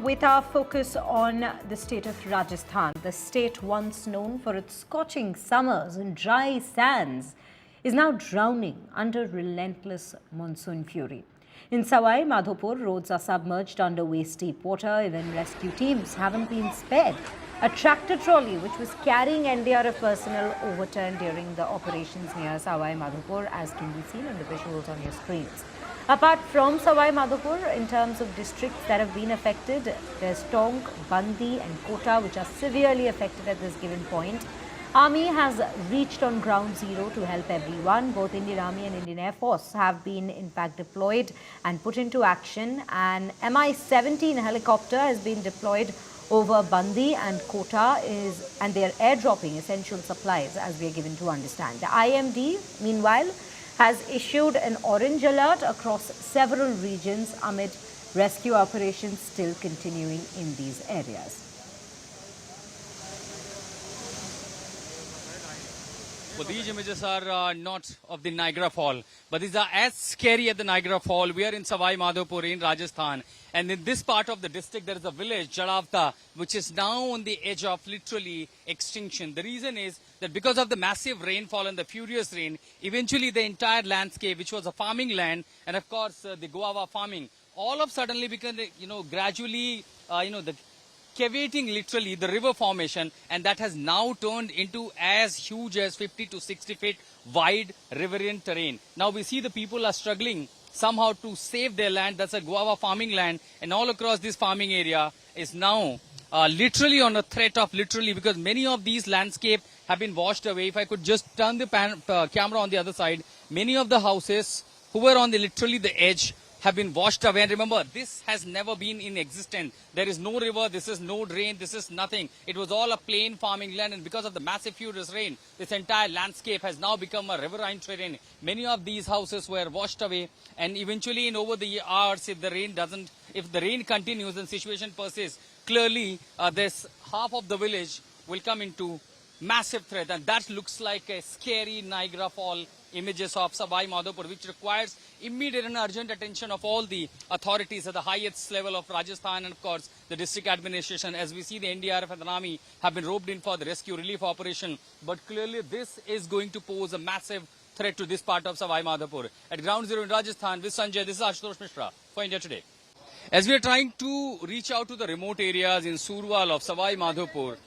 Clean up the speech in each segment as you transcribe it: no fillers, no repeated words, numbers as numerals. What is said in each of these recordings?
with our focus on the state of Rajasthan, the state once known for its scorching summers and dry sands, is now drowning under relentless monsoon fury. In Sawai Madhopur, roads are submerged under waist-deep water. Even rescue teams haven't been spared. A tractor trolley, which was carrying NDRF personnel, overturned during the operations near Sawai Madhopur, as can be seen in the visuals on your screens. Apart from Sawai Madhopur, in terms of districts that have been affected, there's Tonk, Bundi and Kota, which are severely affected at this given point. Army has reached on ground zero to help everyone. Both Indian Army and Indian Air Force have been in fact deployed and put into action. An Mi-17 helicopter has been deployed over Bundi and Kota and they are airdropping essential supplies, as we are given to understand. The IMD, meanwhile, has issued an orange alert across several regions amid rescue operations still continuing in these areas. Well, these images are not of the Niagara Fall, but these are as scary as the Niagara Fall. We are in Sawai Madhopur in Rajasthan, and in this part of the district there is a village, Jadavka, which is now on the edge of literally extinction. The reason is that because of the massive rainfall and the furious rain, eventually the entire landscape, which was a farming land, and of course the guava farming, all of suddenly became, gradually, the cavating literally the river formation, and that has now turned into as huge as 50 to 60 feet wide riverine terrain. Now we see the people are struggling somehow to save their land. That's a guava farming land, and all across this farming area is now literally on a threat of because many of these landscape have been washed away. If I could just turn the camera on the other side, many of the houses who were on literally the edge have been washed away. And remember, this has never been in existence. There is no river, this is no drain, this is nothing. It was all a plain farming land, and because of the massive furious rain, this entire landscape has now become a riverine terrain. Many of these houses were washed away, and eventually in over the hours, if the rain continues and situation persists, clearly this half of the village will come into massive threat, and that looks like a scary Niagara Fall images of Sawai Madhopur, which requires immediate and urgent attention of all the authorities at the highest level of Rajasthan and of course the district administration. As we see, the NDRF and the Army have been roped in for the rescue relief operation, but clearly this is going to pose a massive threat to this part of Sawai Madhopur. At ground zero in Rajasthan, with Sanjay, this is Ashutosh Mishra for India Today. As we are trying to reach out to the remote areas in Surwal of Sawai Madhopur,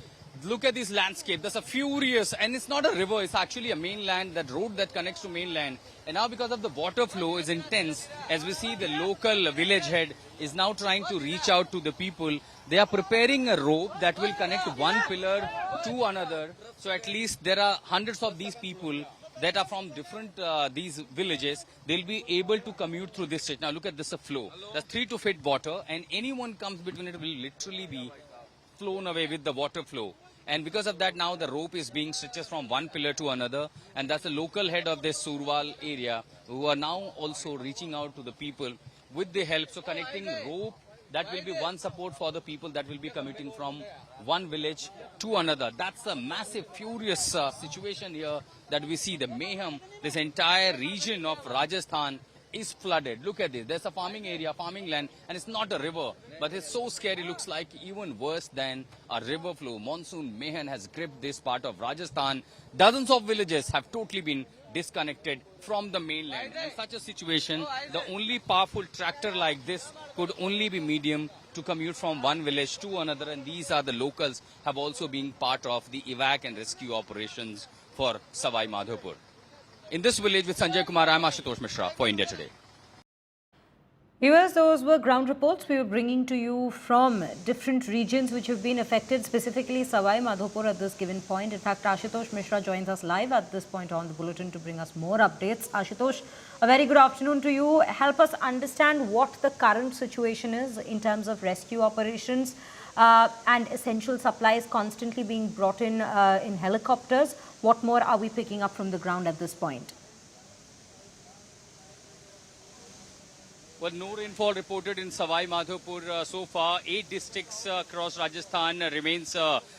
look at this landscape. There's a furious, and it's not a river, it's actually a mainland, that road that connects to mainland. And now because of the water flow is intense, as we see the local village head is now trying to reach out to the people. They are preparing a rope that will connect one pillar to another. So at least there are hundreds of these people that are from different these villages. They'll be able to commute through this stretch. Now look at this flow. There's 3 to 4 feet water, and anyone comes between it will literally be flown away with the water flow. And because of that, now the rope is being stretched from one pillar to another. And that's the local head of this Surwal area who are now also reaching out to the people with the help. So connecting rope, that will be one support for the people that will be commuting from one village to another. That's a massive, furious situation here that we see. The mayhem, this entire region of Rajasthan is flooded. Look at this. There's a farming area, farming land, and it's not a river, but it's so scary. Looks like even worse than a river flow. Monsoon mayhem has gripped this part of Rajasthan. Dozens of villages have totally been disconnected from the mainland. In such a situation, the only powerful tractor like this could only be medium to commute from one village to another, and these are the locals have also been part of the evac and rescue operations for Sawai Madhopur. In this village with Sanjay Kumar, I am Ashutosh Mishra for India Today. Viewers, those were ground reports we were bringing to you from different regions which have been affected, specifically Sawai Madhopur at this given point. In fact, Ashutosh Mishra joins us live at this point on the bulletin to bring us more updates. Ashutosh, a very good afternoon to you. Help us understand what the current situation is in terms of rescue operations and essential supplies constantly being brought in helicopters. What more are we picking up from the ground at this point? Well, no rainfall reported in Sawai Madhopur so far. 8 districts across Rajasthan remains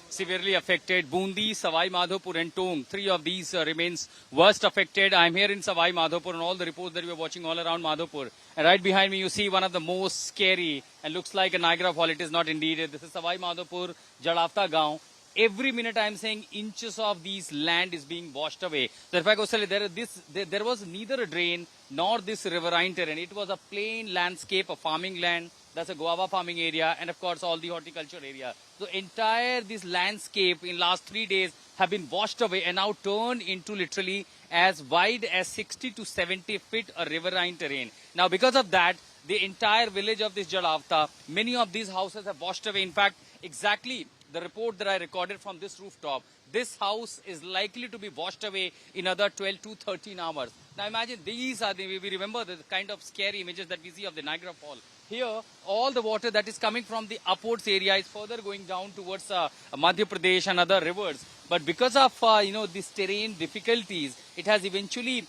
severely affected. Bundi, Sawai Madhopur and Tonk, 3 of these remains worst affected. I'm here in Sawai Madhopur and all the reports that we are watching all around Madhopur. And right behind me you see one of the most scary and looks like a Niagara fall. It is not indeed. This is Sawai Madhopur, Jadavka Gaon. Every minute I'm saying inches of these land is being washed away. So if I go say there was neither a drain nor this riverine terrain. It was a plain landscape, a farming land. That's a guava farming area and of course all the horticulture area. So entire this landscape in last 3 days have been washed away and now turned into literally as wide as 60 to 70 feet a riverine terrain. Now because of that, the entire village of this Jadavka, many of these houses have washed away. In fact, exactly the report that I recorded from this rooftop, this house is likely to be washed away in another 12 to 13 hours. Now imagine these are we remember the kind of scary images that we see of the Niagara Fall. Here, all the water that is coming from the upwards area is further going down towards Madhya Pradesh and other rivers. But because of these terrain difficulties, it has eventually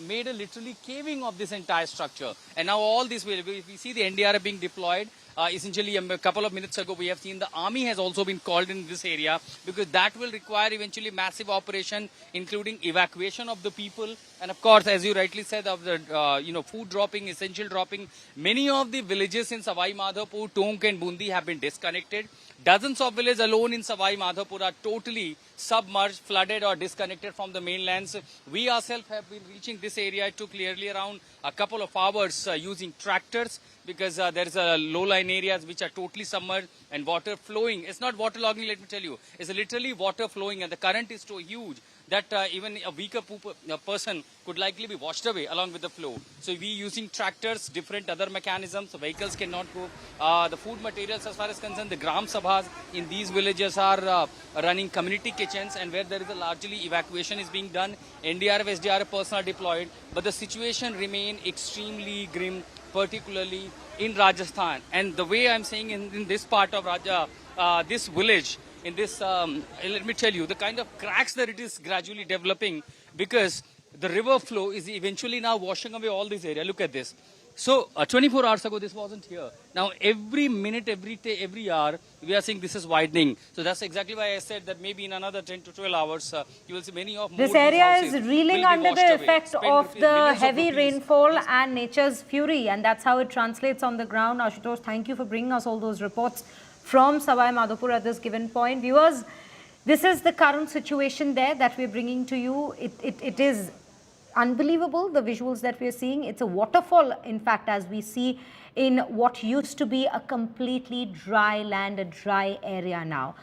made a literally caving of this entire structure. And now all this will we see the NDRF being deployed. Essentially, a couple of minutes ago, we have seen the army has also been called in this area because that will require eventually massive operation, including evacuation of the people. And of course, as you rightly said, of the food dropping, essential dropping. Many of the villages in Sawai Madhopur, Tonk and Bundi have been disconnected. Dozens of villages alone in Sawai Madhopur are totally submerged, flooded or disconnected from the mainlands. We ourselves have been reaching this area. It took nearly around a couple of hours using tractors because there is a low-lying areas which are totally submerged and water flowing. It's not waterlogging, let me tell you. It's literally water flowing and the current is so huge that even a weaker person could likely be washed away along with the flow. So we using tractors, different other mechanisms, so vehicles cannot go. The food materials as far as concerned, the Gram Sabhas in these villages are running community kitchens and where there is a largely evacuation is being done. NDRF, SDRF personnel deployed, but the situation remain extremely grim, particularly in Rajasthan. And the way I'm saying in this part of this village, in this, let me tell you, the kind of cracks that it is gradually developing because the river flow is eventually now washing away all this area. Look at this. So 24 hours ago, this wasn't here. Now, every minute, every day, every hour, we are seeing this is widening. So that's exactly why I said that maybe in another 10 to 12 hours, you will see many of this area is reeling under the effect of the heavy rainfall and nature's fury. And that's how it translates on the ground. Ashutosh, thank you for bringing us all those reports from Sawai Madhopur at this given point. Viewers, this is the current situation there that we're bringing to you. It is unbelievable, the visuals that we're seeing. It's a waterfall, in fact, as we see in what used to be a completely dry land, a dry area now.